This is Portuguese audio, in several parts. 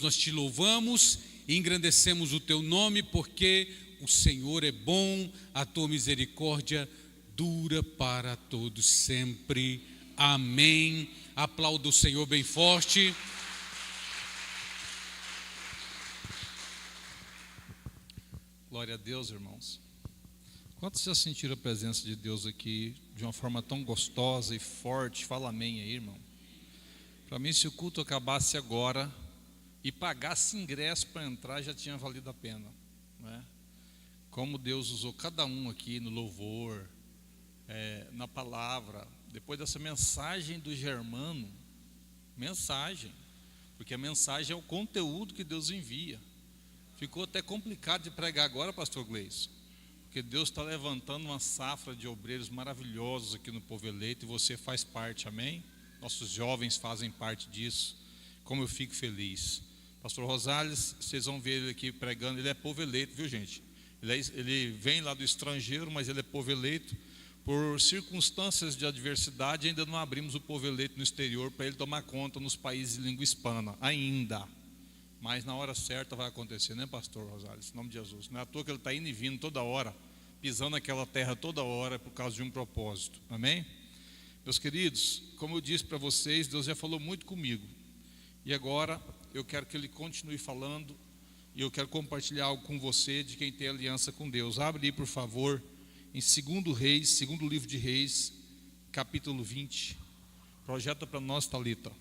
Nós te louvamos e engrandecemos o teu nome, porque o Senhor é bom, a tua misericórdia dura para todos sempre. Amém. Aplauda o Senhor bem forte. Glória a Deus, irmãos. Quantos já sentiram a presença de Deus aqui de uma forma tão gostosa e forte? Fala amém aí, irmão. Para mim, se o culto acabasse agora e pagasse ingresso para entrar, já tinha valido a pena, não é? Como Deus usou cada um aqui no louvor, na palavra. Depois dessa mensagem do Germano, porque a mensagem é o conteúdo que Deus envia. Ficou até complicado de pregar agora, pastor Gleison, porque Deus está levantando uma safra de obreiros maravilhosos aqui no Povo Eleito, e você faz parte, amém? Nossos jovens fazem parte disso. Como eu fico feliz. Pastor Rosales, vocês vão ver ele aqui pregando. Ele é povo eleito, viu, gente? Ele vem lá do estrangeiro, mas ele é povo eleito. Por circunstâncias de adversidade, ainda não abrimos o povo eleito no exterior para ele tomar conta nos países de língua hispana, ainda. Mas na hora certa vai acontecer, né, pastor Rosales? Em nome de Jesus. Não é à toa que ele está indo e vindo toda hora, pisando naquela terra toda hora por causa de um propósito. Amém? Meus queridos, como eu disse para vocês, Deus já falou muito comigo. E agora eu quero que Ele continue falando. E eu quero compartilhar algo com você de quem tem aliança com Deus. Abre aí, por favor, em 2 Reis, segundo livro de Reis, capítulo 20. Projeta para nós, Thalita.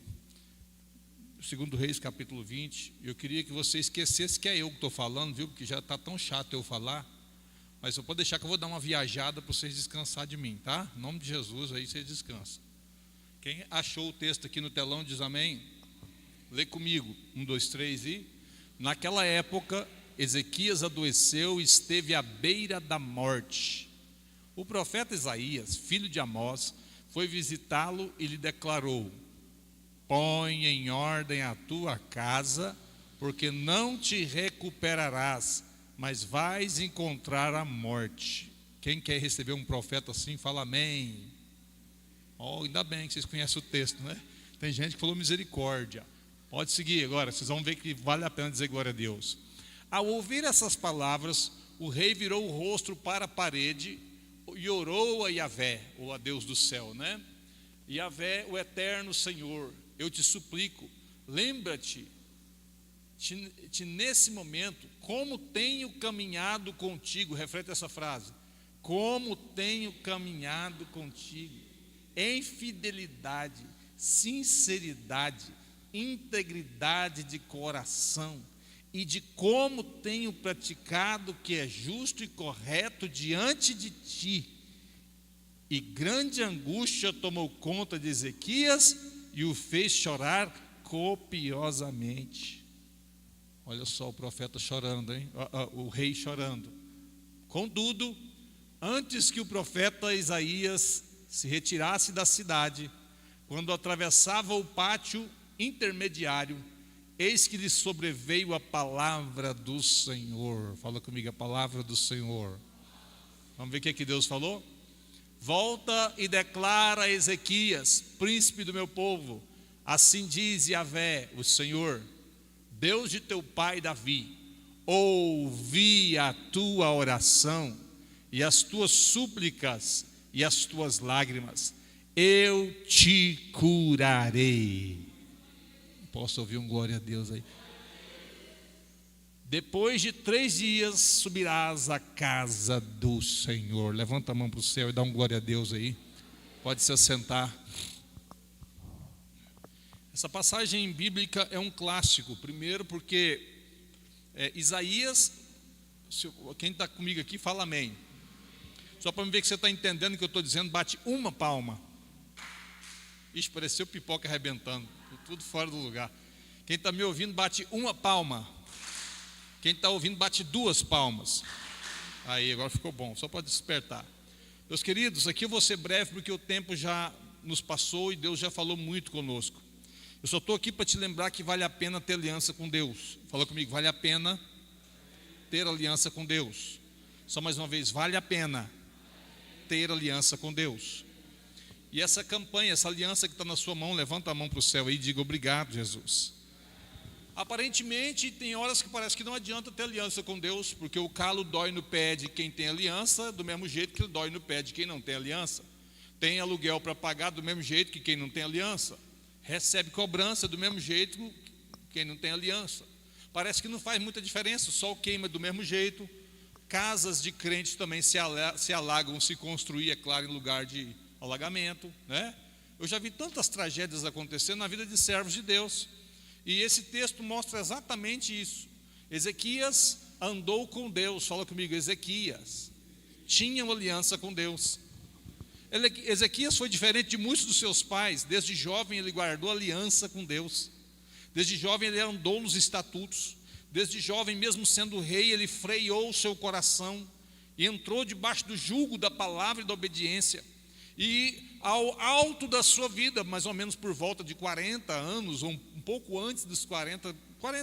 2 Reis, capítulo 20. Eu queria que você esquecesse que é eu que estou falando, viu? Porque já está tão chato eu falar. Mas eu pode deixar que eu vou dar uma viajada para vocês descansar de mim, tá? Em nome de Jesus, aí vocês descansam. Quem achou o texto aqui no telão diz amém? Lê comigo, 1, 2, 3 e... Naquela época, Ezequias adoeceu e esteve à beira da morte. O profeta Isaías, filho de Amós, foi visitá-lo e lhe declarou: põe em ordem a tua casa, porque não te recuperarás, mas vais encontrar a morte. Quem quer receber um profeta assim, fala amém. Ainda bem que vocês conhecem o texto, né? Tem gente que falou misericórdia. Pode seguir agora, vocês vão ver que vale a pena dizer glória a Deus. Ao ouvir essas palavras, o rei virou o rosto para a parede e orou a Yahvé, ou a Deus do céu, né? Yahvé, o eterno Senhor, eu te suplico, lembra-te nesse momento, como tenho caminhado contigo. Reflete essa frase: como tenho caminhado contigo, em fidelidade, sinceridade, integridade de coração, e de como tenho praticado o que é justo e correto diante de ti. E grande angústia tomou conta de Ezequias e o fez chorar copiosamente. Olha só o profeta chorando, hein? O rei chorando. Contudo, antes que o profeta Isaías se retirasse da cidade, quando atravessava o pátio intermediário, eis que lhe sobreveio a palavra do Senhor. Fala comigo, a palavra do Senhor. Vamos ver o que é que Deus falou? Volta e declara a Ezequias, príncipe do meu povo: assim diz Yahvé, o Senhor, Deus de teu pai Davi: ouvi a tua oração e as tuas súplicas e as tuas lágrimas, eu te curarei. Posso ouvir um glória a Deus aí? Depois de 3 dias subirás à casa do Senhor. Levanta a mão para o céu e dá um glória a Deus aí. Pode se assentar. Essa passagem bíblica é um clássico. Primeiro porque Isaías, quem está comigo aqui fala amém. Só para me ver que você está entendendo o que eu estou dizendo, bate uma palma. Ixi, pareceu pipoca arrebentando, tudo fora do lugar. Quem está me ouvindo bate uma palma. Quem está ouvindo bate 2 palmas. Aí, agora ficou bom, só para despertar. Meus queridos, aqui eu vou ser breve porque o tempo já nos passou e Deus já falou muito conosco. Eu só estou aqui para te lembrar que vale a pena ter aliança com Deus. Fala comigo, vale a pena ter aliança com Deus. Só mais uma vez, vale a pena ter aliança com Deus. E essa campanha, essa aliança que está na sua mão, levanta a mão para o céu aí e diga: obrigado, Jesus. Aparentemente, tem horas que parece que não adianta ter aliança com Deus, porque o calo dói no pé de quem tem aliança, do mesmo jeito que ele dói no pé de quem não tem aliança. Tem aluguel para pagar do mesmo jeito que quem não tem aliança. Recebe cobrança do mesmo jeito que quem não tem aliança. Parece que não faz muita diferença, o sol queima do mesmo jeito. Casas de crentes também se alagam, se construir, é claro, em lugar de alagamento, né? Eu já vi tantas tragédias acontecendo na vida de servos de Deus. E esse texto mostra exatamente isso. Ezequias andou com Deus, fala comigo, Ezequias tinha uma aliança com Deus. Ezequias foi diferente de muitos dos seus pais. Desde jovem ele guardou aliança com Deus. Desde jovem ele andou nos estatutos. Desde jovem, mesmo sendo rei, ele freou o seu coração e entrou debaixo do jugo da palavra e da obediência. E ao alto da sua vida, mais ou menos por volta de 40 anos, ou um pouco antes dos 40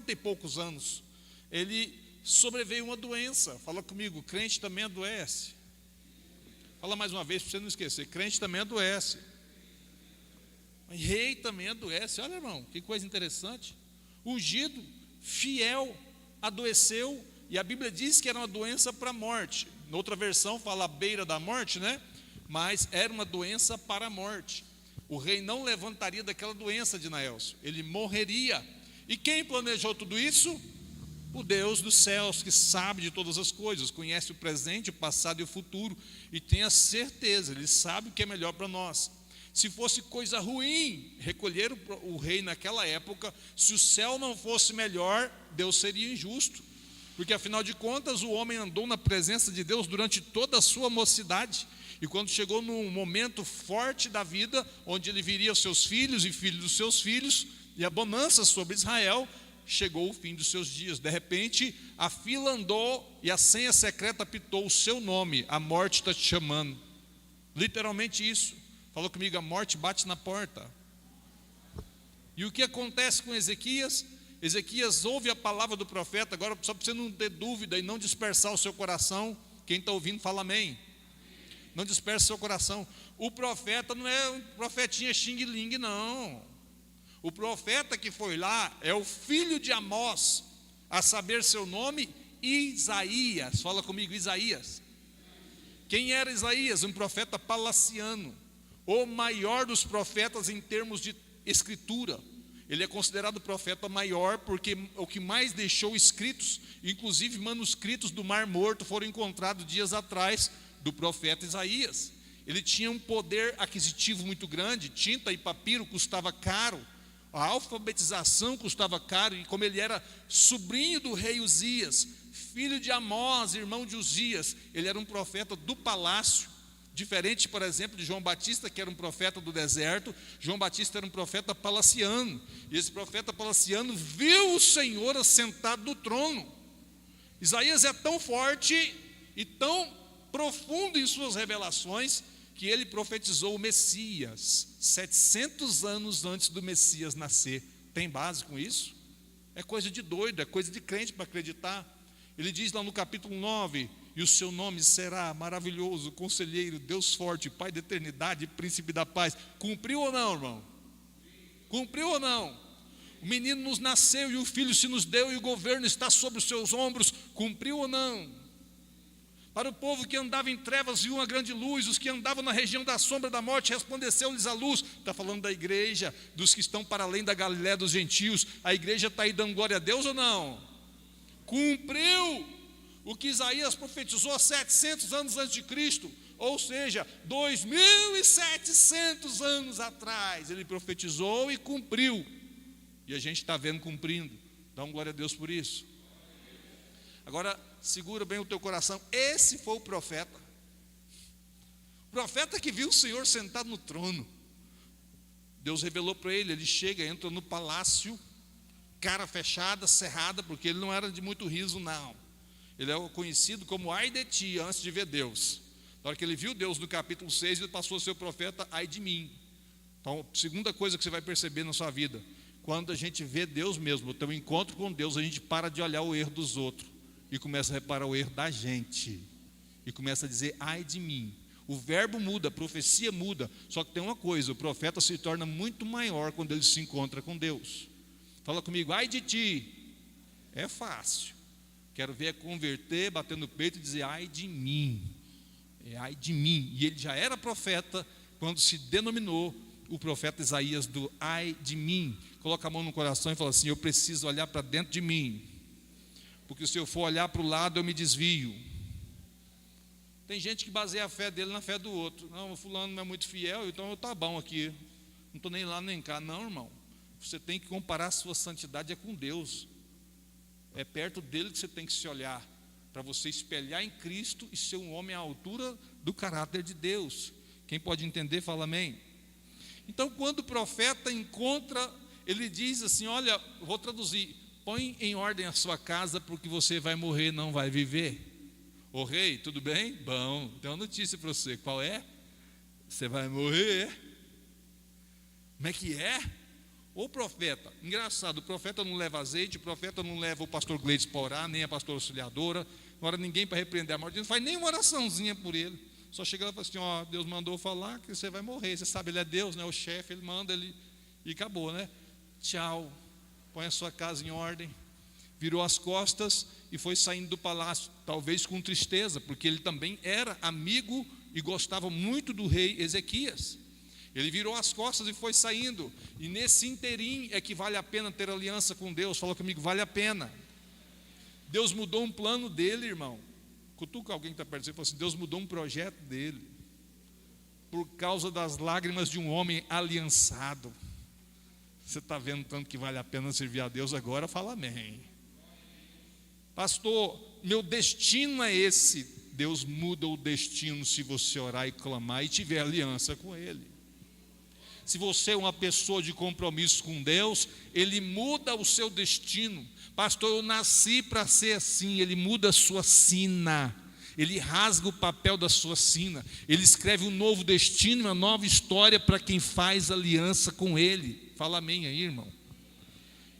e poucos anos, ele sobreveio uma doença. Fala comigo, crente também adoece. Fala mais uma vez para você não esquecer, crente também adoece. Rei também adoece. Olha, irmão, que coisa interessante. Ungido, fiel, adoeceu, e a Bíblia diz que era uma doença para a morte. Noutra versão fala à beira da morte, né? Mas era uma doença para a morte. O rei não levantaria daquela doença de Naelcio, ele morreria. E quem planejou tudo isso? O Deus dos céus, que sabe de todas as coisas, conhece o presente, o passado e o futuro, e tem a certeza, ele sabe o que é melhor para nós. Se fosse coisa ruim recolher o rei naquela época, se o céu não fosse melhor, Deus seria injusto, porque afinal de contas o homem andou na presença de Deus durante toda a sua mocidade, e quando chegou num momento forte da vida, onde ele viria os seus filhos e filhos dos seus filhos, e a bonança sobre Israel, chegou o fim dos seus dias. De repente a fila andou e a senha secreta apitou o seu nome, a morte está te chamando. Literalmente isso. Falou comigo, a morte bate na porta. E o que acontece com Ezequias? Ezequias ouve a palavra do profeta. Agora, só para você não ter dúvida e não dispersar o seu coração, quem está ouvindo fala amém. Não disperse o seu coração. O profeta não é um profetinha xing-ling, não. O profeta que foi lá é o filho de Amós, a saber seu nome, Isaías. Fala comigo, Isaías. Quem era Isaías? Um profeta palaciano, o maior dos profetas em termos de escritura. Ele é considerado o profeta maior porque o que mais deixou escritos, inclusive manuscritos do Mar Morto, foram encontrados dias atrás do profeta Isaías. Ele tinha um poder aquisitivo muito grande, tinta e papiro custava caro, a alfabetização custava caro, e como ele era sobrinho do rei Uzias, filho de Amós, irmão de Uzias, ele era um profeta do palácio. Diferente, por exemplo, de João Batista, que era um profeta do deserto. João Batista era um profeta palaciano, e esse profeta palaciano viu o Senhor assentado no trono. Isaías é tão forte e tão profundo em suas revelações, que ele profetizou o Messias 700 anos antes do Messias nascer. Tem base com isso? É coisa de doido, é coisa de crente para acreditar. Ele diz lá no capítulo 9, e o seu nome será maravilhoso, conselheiro, Deus forte, Pai da eternidade, príncipe da paz. Cumpriu ou não, irmão? Cumpriu ou não? O menino nos nasceu e o filho se nos deu, e o governo está sobre os seus ombros. Cumpriu ou não? Para o povo que andava em trevas viu uma grande luz, os que andavam na região da sombra da morte resplandeceu-lhes a luz. Está falando da igreja, dos que estão para além da Galiléia dos gentios. A igreja está aí dando glória a Deus ou não? Cumpriu o que Isaías profetizou há 700 anos antes de Cristo, ou seja, 2.700 anos atrás, ele profetizou e cumpriu, e a gente está vendo cumprindo. Dá um glória a Deus por isso. Agora, segura bem o teu coração, esse foi o profeta que viu o Senhor sentado no trono. Deus revelou para ele, ele chega, entra no palácio, cara fechada, cerrada, porque ele não era de muito riso, não. Ele é conhecido como ai de ti, antes de ver Deus. Na hora que ele viu Deus no capítulo 6, ele passou a ser o profeta ai de mim. Então, segunda coisa que você vai perceber na sua vida, quando a gente vê Deus mesmo, o teu encontro com Deus, a gente para de olhar o erro dos outros e começa a reparar o erro da gente, e começa a dizer ai de mim. O verbo muda, a profecia muda, só que tem uma coisa, o profeta se torna muito maior quando ele se encontra com Deus. Fala comigo, ai de ti. É fácil. Quero ver é converter, bater no peito e dizer, ai de mim. É ai de mim. E ele já era profeta quando se denominou o profeta Isaías do ai de mim. Coloca a mão no coração e fala assim, eu preciso olhar para dentro de mim. Porque se eu for olhar para o lado, eu me desvio. Tem gente que baseia a fé dele na fé do outro. Não, o fulano não é muito fiel, então eu tá bom aqui. Não estou nem lá nem cá. Não, irmão. Você tem que comparar a sua santidade com Deus. É perto dele que você tem que se olhar, para você espelhar em Cristo e ser um homem à altura do caráter de Deus. Quem pode entender, fala amém. Então, quando o profeta encontra, ele diz assim, olha, vou traduzir, põe em ordem a sua casa, porque você vai morrer, não vai viver. Ô rei, tudo bem? Bom, tem uma notícia para você, qual é? Você vai morrer. Como é que é? O profeta, engraçado, o profeta não leva azeite, o profeta não leva o pastor Gleides para orar, nem a pastora auxiliadora, não ora ninguém para repreender a morte, não faz nem uma oraçãozinha por ele, só chega lá e fala assim, ó, Deus mandou falar que você vai morrer, você sabe, ele é Deus, né, o chefe, ele manda, ele, e acabou, né, tchau, põe a sua casa em ordem, virou as costas e foi saindo do palácio, talvez com tristeza, porque ele também era amigo e gostava muito do rei Ezequias. Ele virou as costas e foi saindo. E nesse interim é que vale a pena ter aliança com Deus. Fala comigo, vale a pena. Deus mudou um plano dele, irmão. Cutuca alguém que está perto de você e fala assim, Deus mudou um projeto dele. Por causa das lágrimas de um homem aliançado. Você está vendo tanto que vale a pena servir a Deus agora? Fala amém. Pastor, meu destino é esse. Deus muda o destino se você orar e clamar e tiver aliança com Ele. Se você é uma pessoa de compromisso com Deus, Ele muda o seu destino. Pastor, eu nasci para ser assim. Ele muda a sua sina. Ele rasga o papel da sua sina. Ele escreve um novo destino, uma nova história para quem faz aliança com Ele. Fala amém aí, irmão.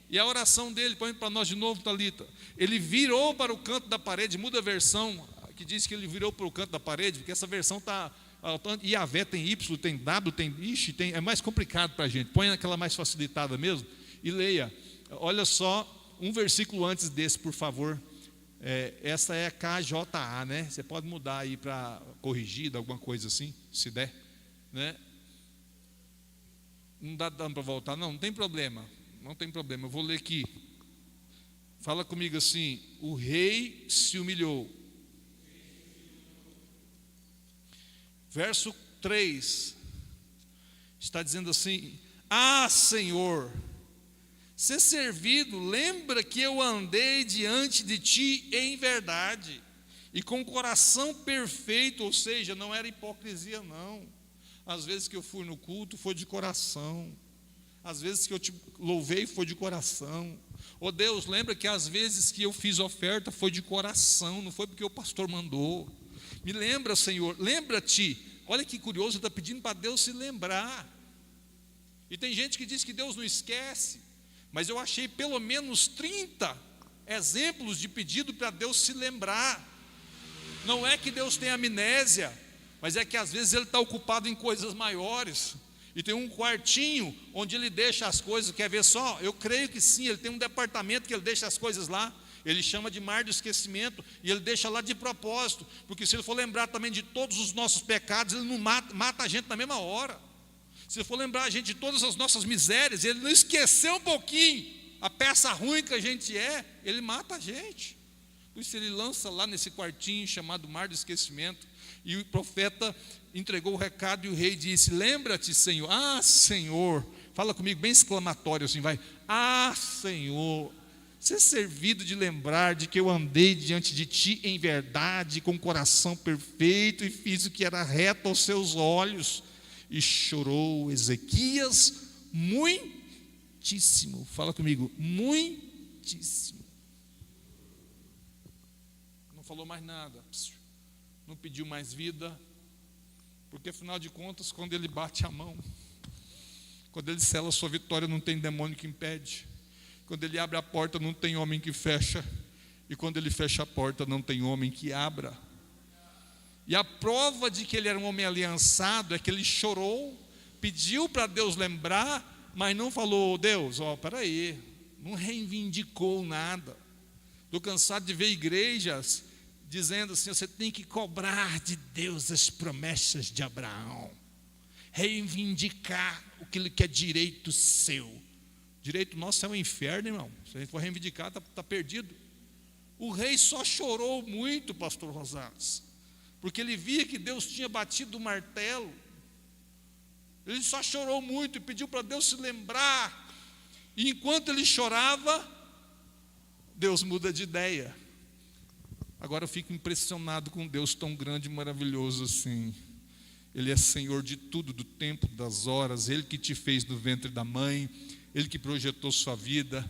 E a oração dele, põe para nós de novo, Thalita. Ele virou para o canto da parede, muda a versão, que diz que ele virou para o canto da parede, porque essa versão está... Iavé tem Y, tem W, tem Ixi, é mais complicado para a gente. Põe aquela mais facilitada mesmo e leia. Olha só, um versículo antes desse, por favor. Essa é a KJA, né? Você pode mudar aí para corrigida, alguma coisa assim, se der, né? Não dá para voltar, não tem problema. Não tem problema, eu vou ler aqui. Fala comigo assim, o rei se humilhou. Verso 3, está dizendo assim, ah Senhor, ser servido, lembra que eu andei diante de Ti em verdade, e com coração perfeito, ou seja, não era hipocrisia não, às vezes que eu fui no culto foi de coração, às vezes que eu te louvei foi de coração, oh Deus, lembra que às vezes que eu fiz oferta foi de coração, não foi porque o pastor mandou. Me lembra, Senhor, lembra-te. Olha que curioso, está pedindo para Deus se lembrar. E tem gente que diz que Deus não esquece, mas eu achei pelo menos 30 exemplos de pedido para Deus se lembrar. Não é que Deus tem amnésia, mas é que às vezes Ele está ocupado em coisas maiores. E tem um quartinho onde Ele deixa as coisas, quer ver só? Eu creio que sim, Ele tem um departamento que Ele deixa as coisas lá. Ele chama de mar do esquecimento e Ele deixa lá de propósito, porque se Ele for lembrar também de todos os nossos pecados, Ele não mata a gente na mesma hora. Se Ele for lembrar a gente de todas as nossas misérias, Ele não esqueceu um pouquinho a peça ruim que a gente é, Ele mata a gente. Por isso Ele lança lá nesse quartinho chamado mar do esquecimento, e o profeta entregou o recado e o rei disse, lembra-te Senhor, ah Senhor, fala comigo bem exclamatório assim, vai, ah Senhor, ser servido de lembrar de que eu andei diante de Ti em verdade, com coração perfeito, e fiz o que era reto aos seus olhos. E chorou Ezequias muitíssimo. Fala comigo, muitíssimo. Não falou mais nada, não pediu mais vida, porque afinal de contas, quando ele bate a mão, quando ele sela a sua vitória, não tem demônio que impede. Quando Ele abre a porta, não tem homem que fecha. E quando Ele fecha a porta, não tem homem que abra. E a prova de que ele era um homem aliançado é que ele chorou, pediu para Deus lembrar, mas não falou, Deus, peraí, não reivindicou nada. Estou cansado de ver igrejas dizendo assim: você tem que cobrar de Deus as promessas de Abraão, reivindicar aquilo que é direito seu. Direito nosso é o inferno, irmão. Se a gente for reivindicar, está perdido. O rei só chorou muito, pastor Rosales, porque ele via que Deus tinha batido o martelo. Ele só chorou muito e pediu para Deus se lembrar. E enquanto ele chorava, Deus muda de ideia. Agora eu fico impressionado com Deus tão grande e maravilhoso assim. Ele é Senhor de tudo, do tempo, das horas. Ele que te fez no ventre da mãe, Ele que projetou sua vida.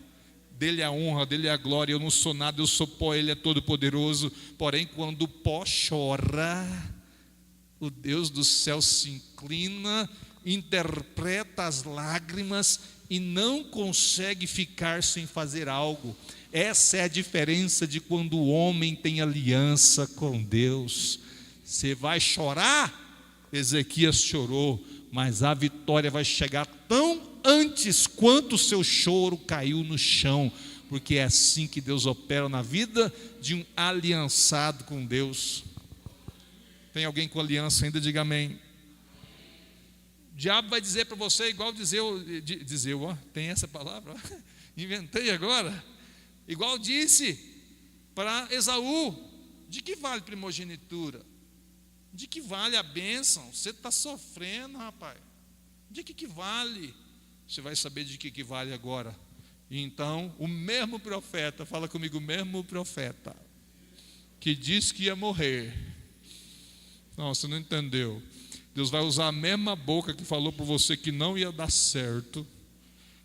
Dele a honra, dele a glória. Eu não sou nada, eu sou pó, Ele é todo poderoso. Porém, quando o pó chora, o Deus do céu se inclina, interpreta as lágrimas e não consegue ficar sem fazer algo. Essa é a diferença de quando o homem tem aliança com Deus. Você vai chorar? Ezequias chorou, mas a vitória vai chegar tão antes quanto o seu choro caiu no chão, porque é assim que Deus opera na vida de um aliançado com Deus. Tem alguém com aliança ainda? Diga amém. O diabo vai dizer para você, igual dizer, tem essa palavra? Inventei agora. Igual disse para Esaú: de que vale primogenitura? De que vale a bênção? Você está sofrendo, rapaz. De que vale? Você vai saber de que vale agora. E então, o mesmo profeta, fala comigo, o mesmo profeta, que disse que ia morrer. Não, você não entendeu. Deus vai usar a mesma boca que falou para você que não ia dar certo.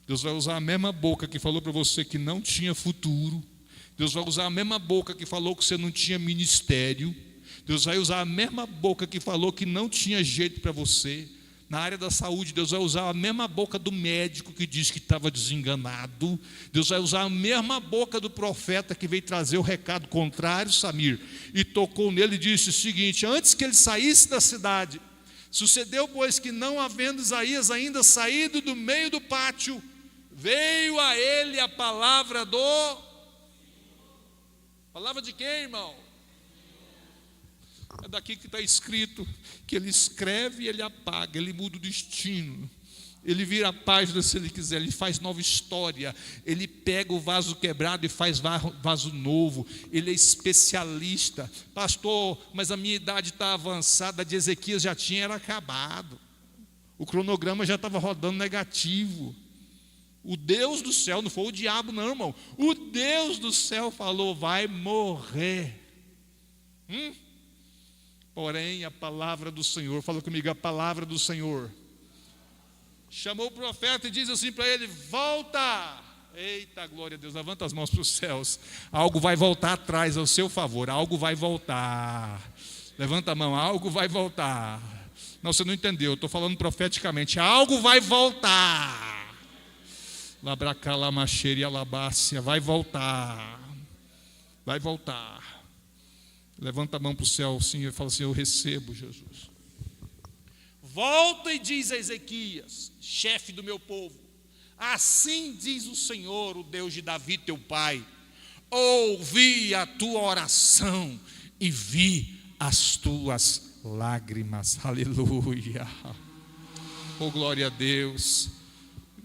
Deus vai usar a mesma boca que falou para você que não tinha futuro. Deus vai usar a mesma boca que falou que você não tinha ministério. Deus vai usar a mesma boca que falou que não tinha jeito para você. Na área da saúde, Deus vai usar a mesma boca do médico que disse que estava desenganado. Deus vai usar a mesma boca do profeta que veio trazer o recado contrário, Samir, e tocou nele e disse o seguinte: antes que ele saísse da cidade, sucedeu, pois, que não havendo Isaías ainda saído do meio do pátio, veio a ele a palavra palavra de quem, irmão? É daqui que está escrito que ele escreve e ele apaga, ele muda o destino, ele vira a página se ele quiser, ele faz nova história, ele pega o vaso quebrado e faz vaso novo. Ele é especialista. Pastor, mas a minha idade está avançada, a de Ezequias já era acabado, o cronograma já estava rodando negativo. O Deus do céu, não foi o diabo não, irmão, o Deus do céu falou: vai morrer. Porém, a palavra do Senhor, fala comigo, a palavra do Senhor chamou o profeta e diz assim para ele: volta. Eita, glória a Deus, levanta as mãos para os céus. Algo vai voltar atrás ao seu favor, algo vai voltar. Levanta a mão, algo vai voltar. Não, você não entendeu, eu estou falando profeticamente, algo vai voltar. Labracalamacheira e alabácia, vai voltar. Vai voltar. Levanta a mão para o céu, sim, e fala assim: eu recebo, Jesus. Volta e diz a Ezequias, chefe do meu povo: assim diz o Senhor, o Deus de Davi teu pai: ouvi a tua oração e vi as tuas lágrimas. Aleluia. Oh, glória a Deus.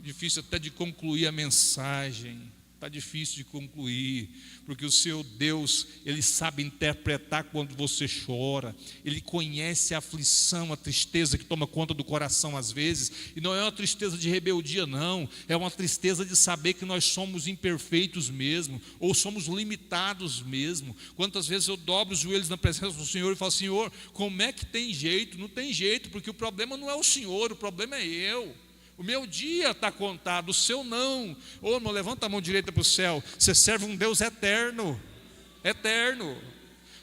Difícil até de concluir a mensagem. Está difícil de concluir, porque o seu Deus, Ele sabe interpretar quando você chora. Ele conhece a aflição, a tristeza que toma conta do coração às vezes. E não é uma tristeza de rebeldia não, é uma tristeza de saber que nós somos imperfeitos mesmo, ou somos limitados mesmo. Quantas vezes eu dobro os joelhos na presença do Senhor e falo: Senhor, como é que tem jeito? Não tem jeito, porque o problema não é o Senhor, o problema é eu. O meu dia está contado, o seu não. Ô, irmão, levanta a mão direita para o céu. Você serve um Deus eterno. Eterno.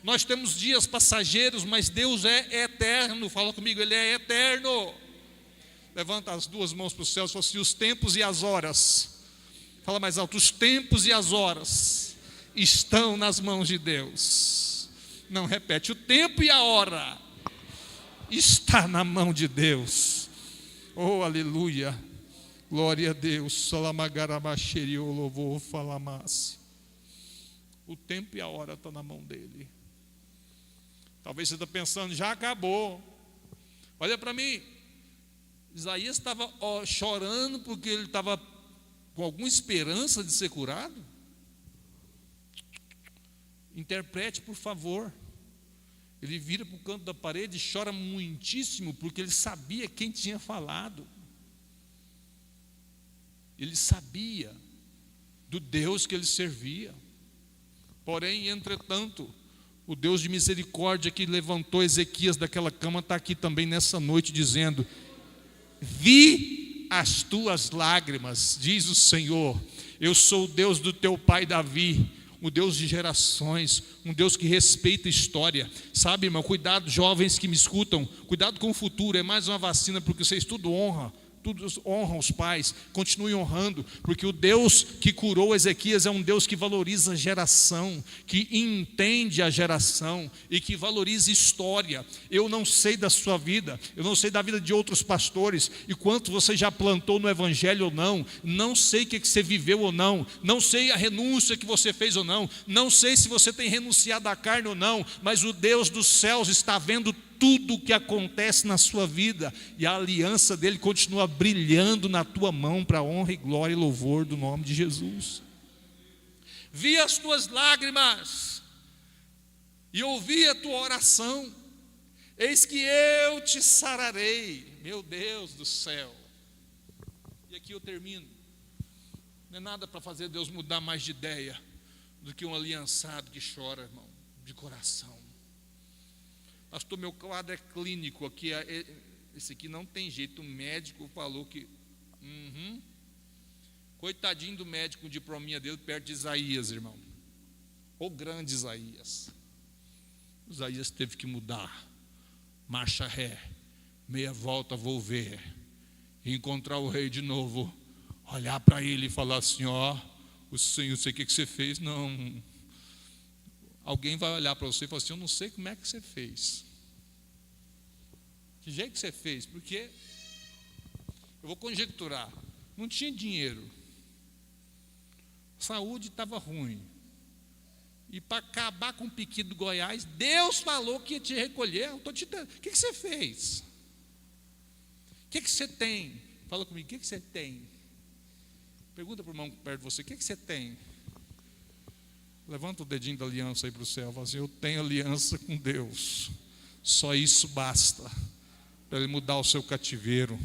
Nós temos dias passageiros, mas Deus é eterno. Fala comigo, Ele é eterno. Levanta as duas mãos para o céu e fala assim: os tempos e as horas. Fala mais alto: os tempos e as horas estão nas mãos de Deus. Não, repete: o tempo e a hora está na mão de Deus. Oh, aleluia. Glória a Deus. Salamagarabaxeri, o louvor falamasse. O tempo e a hora estão na mão dele. Talvez você está pensando, já acabou. Olha para mim. Isaías estava chorando porque ele estava com alguma esperança de ser curado. Interprete, por favor. Ele vira para o canto da parede e chora muitíssimo, porque ele sabia quem tinha falado. Ele sabia do Deus que ele servia. Porém, entretanto, o Deus de misericórdia que levantou Ezequias daquela cama está aqui também nessa noite dizendo: vi as tuas lágrimas, diz o Senhor. Eu sou o Deus do teu pai Davi, o Deus de gerações, um Deus que respeita a história. Sabe, irmão, cuidado, jovens que me escutam, cuidado com o futuro, é mais uma vacina, porque vocês tudo honram os pais, continuem honrando, porque o Deus que curou Ezequias é um Deus que valoriza a geração, que entende a geração e que valoriza história. Eu não sei da sua vida, eu não sei da vida de outros pastores, e quanto você já plantou no evangelho ou não, não sei o que você viveu ou não, não sei a renúncia que você fez ou não, não sei se você tem renunciado à carne ou não, mas o Deus dos céus está vendo tudo o que acontece na sua vida, e a aliança dele continua brilhando na tua mão para a honra e glória e louvor do nome de Jesus. Vi as tuas lágrimas e ouvi a tua oração, eis que eu te sararei, meu Deus do céu. E aqui eu termino. Não é nada para fazer Deus mudar mais de ideia do que um aliançado que chora, irmão, de coração. Pastor, meu quadro é clínico aqui, esse aqui não tem jeito, o médico falou que... Coitadinho do médico, com diplominha dele perto de Isaías, irmão. O grande Isaías. Isaías teve que mudar, marcha ré, meia volta, vou ver, encontrar o rei de novo, olhar para ele e falar assim, ó, o Senhor, sei o que você fez, não... Alguém vai olhar para você e falar assim, eu não sei como é que você fez. Que jeito que você fez? Porque, eu vou conjecturar, não tinha dinheiro, saúde estava ruim, e para acabar com o piqui do Goiás, Deus falou que ia te recolher. Eu estou te dando. O que você fez? O que você tem? Fala comigo, o que você tem? Pergunta para o irmão perto de você, o que você tem? Levanta o dedinho da aliança aí para o céu. Fala assim, eu tenho aliança com Deus. Só isso basta para Ele mudar o seu cativeiro.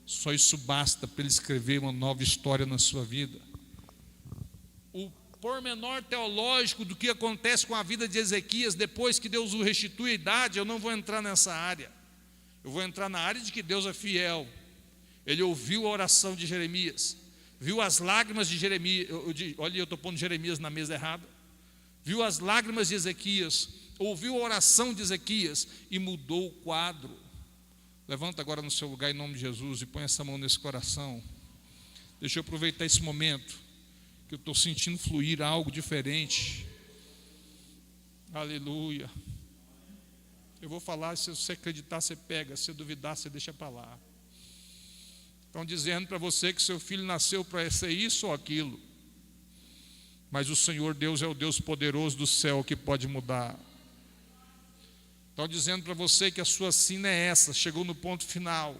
Só isso basta para Ele escrever uma nova história na sua vida. O pormenor teológico do que acontece com a vida de Ezequias depois que Deus o restitui a idade, eu não vou entrar nessa área. Eu vou entrar na área de que Deus é fiel. Ele ouviu a oração de Jeremias, viu as lágrimas de Jeremias. Olha, eu estou pondo Jeremias na mesa errada. Viu as lágrimas de Ezequias, ouviu a oração de Ezequias e mudou o quadro. Levanta agora no seu lugar em nome de Jesus e põe essa mão nesse coração. Deixa eu aproveitar esse momento que eu estou sentindo fluir algo diferente. Aleluia. Eu vou falar, se você acreditar, você pega, se duvidar, você deixa para lá. Estão dizendo para você que seu filho nasceu para ser isso ou aquilo. Mas o Senhor Deus é o Deus poderoso do céu que pode mudar. Estão dizendo para você que a sua sina é essa, chegou no ponto final.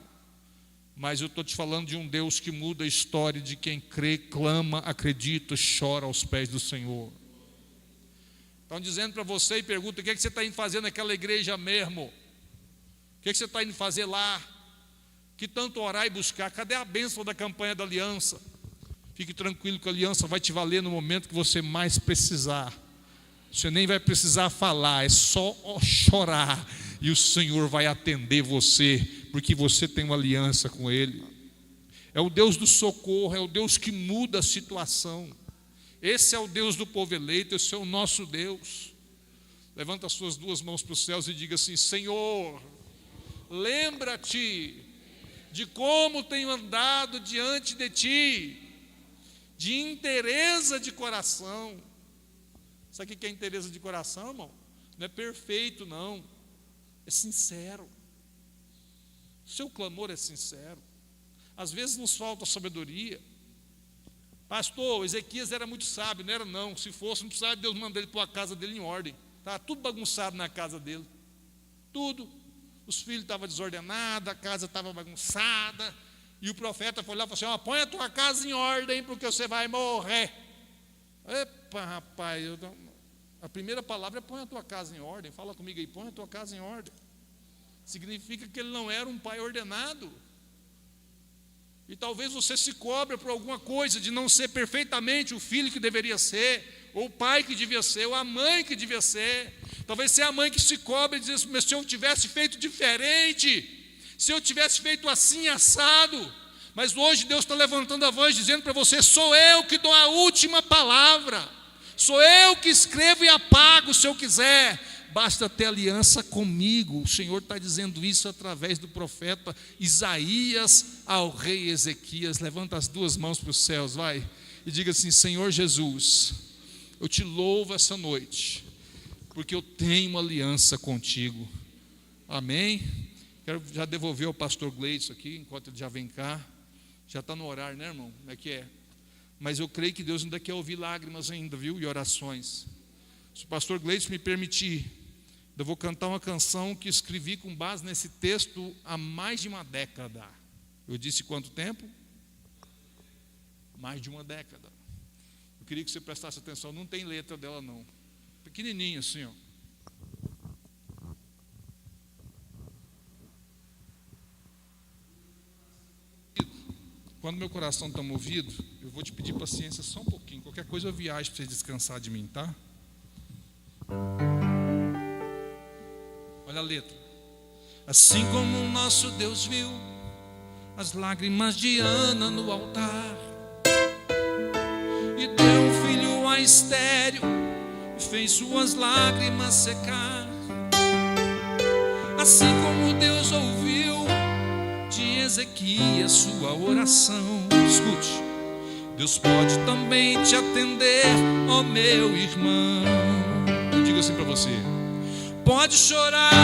Mas eu estou te falando de um Deus que muda a história de quem crê, clama, acredita, chora aos pés do Senhor. Estão dizendo para você e perguntam, o que você está indo fazer naquela igreja mesmo? O que você está indo fazer lá? Que tanto orar e buscar? Cadê a bênção da campanha da aliança? Fique tranquilo que a aliança vai te valer no momento que você mais precisar. Você nem vai precisar falar, é só chorar e o Senhor vai atender você, porque você tem uma aliança com Ele. É o Deus do socorro, é o Deus que muda a situação. Esse é o Deus do povo eleito, esse é o nosso Deus. Levanta as suas duas mãos para os céus e diga assim, Senhor, lembra-te de como tenho andado diante de Ti, de inteireza de coração. Sabe o que é inteireza de coração, irmão? Não é perfeito, não. É sincero. Seu clamor é sincero. Às vezes nos falta sabedoria. Pastor, Ezequias era muito sábio, não era não. Se fosse, não precisava de Deus mandar ele pôr a casa dele em ordem. Estava tudo bagunçado na casa dele. Tudo. Os filhos estavam desordenados, a casa estava bagunçada. E o profeta foi lá e falou assim: põe a tua casa em ordem, porque você vai morrer. Epa, rapaz, a primeira palavra é põe a tua casa em ordem. Fala comigo aí, põe a tua casa em ordem. Significa que ele não era um pai ordenado. E talvez você se cobre por alguma coisa de não ser perfeitamente o filho que deveria ser, ou o pai que devia ser, ou a mãe que devia ser. Talvez seja a mãe que se cobre e diz assim: mas se eu tivesse feito diferente, se eu tivesse feito assim, assado. Mas hoje Deus está levantando a voz dizendo para você: sou eu que dou a última palavra, sou eu que escrevo e apago se eu quiser, basta ter aliança comigo. O Senhor está dizendo isso através do profeta Isaías ao rei Ezequias. Levanta as duas mãos para os céus, vai, e diga assim: Senhor Jesus, eu te louvo essa noite, porque eu tenho uma aliança contigo. Amém? Quero já devolver ao pastor Gleison aqui, enquanto ele já vem cá. Já está no horário, né, irmão? Como é que é? Mas eu creio que Deus ainda quer ouvir lágrimas ainda, viu? E orações. Se o pastor Gleison me permitir, eu vou cantar uma canção que escrevi com base nesse texto há mais de uma década. Eu disse quanto tempo? Mais de uma década. Eu queria que você prestasse atenção, não tem letra dela não. Pequenininho assim, ó. Quando meu coração está movido, eu vou te pedir paciência só um pouquinho. Qualquer coisa eu viajo para você descansar de mim, tá? Olha a letra. Assim como o nosso Deus viu as lágrimas de Ana no altar, e deu um filho a estéril e fez suas lágrimas secar, assim como Deus ouviu de Ezequias sua oração, escute, Deus pode também te atender, ó meu irmão. Eu digo assim para você: pode chorar,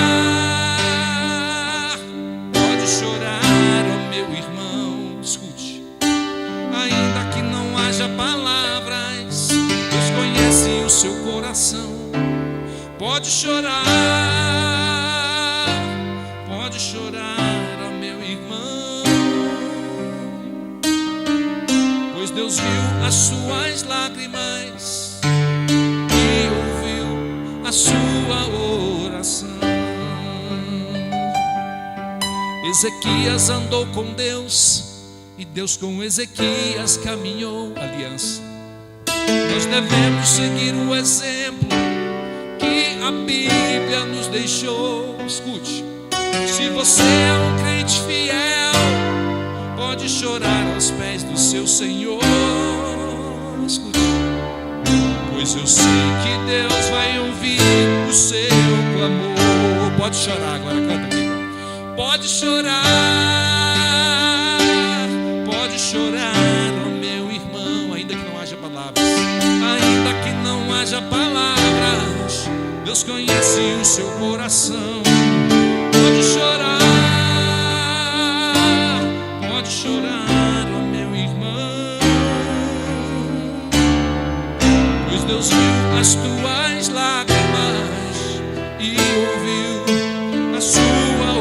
ó meu irmão, escute, ainda que não haja palavras, Deus conhece o seu coração. Pode chorar, ó meu irmão, pois Deus viu as suas lágrimas e ouviu a sua oração. Ezequias andou com Deus e Deus com Ezequias caminhou aliança. Nós devemos seguir o exemplo que a Bíblia nos deixou. Escute, se você é um crente fiel, pode chorar aos pés do seu Senhor. Escute, pois eu sei que Deus vai ouvir o seu clamor. Pode chorar agora, canta aqui. Pode chorar, ó meu irmão, ainda que não haja palavras, ainda que não haja palavras, Deus conhece o seu coração. Pode chorar, ó meu irmão, pois Deus viu as tuas lágrimas e ouviu a sua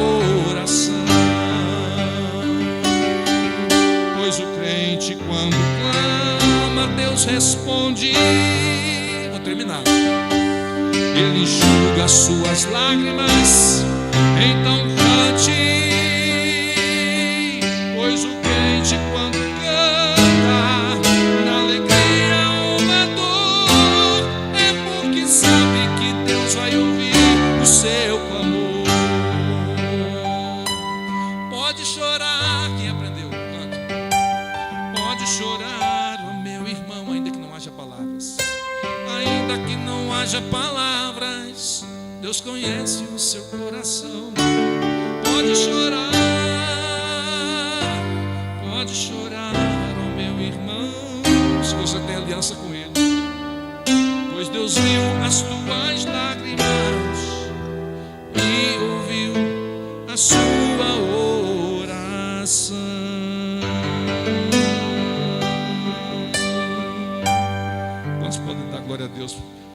oração. Pois o crente, quando clama, Deus responde. Vou terminar. Ele enxuga as suas lágrimas, então cante. Pois o crente, quando canta, na alegria ou na dor, é porque sabe que Deus vai ouvir o seu clamor. Pode chorar, quem aprendeu? Canta. Pode chorar, ó meu irmão, ainda que não haja palavras, ainda que não haja palavras, Deus conhece o seu coração. Pode chorar, ó meu irmão, se você tem aliança com Ele, pois Deus viu as tuas lágrimas e ouviu a sua oração. glória a Deus.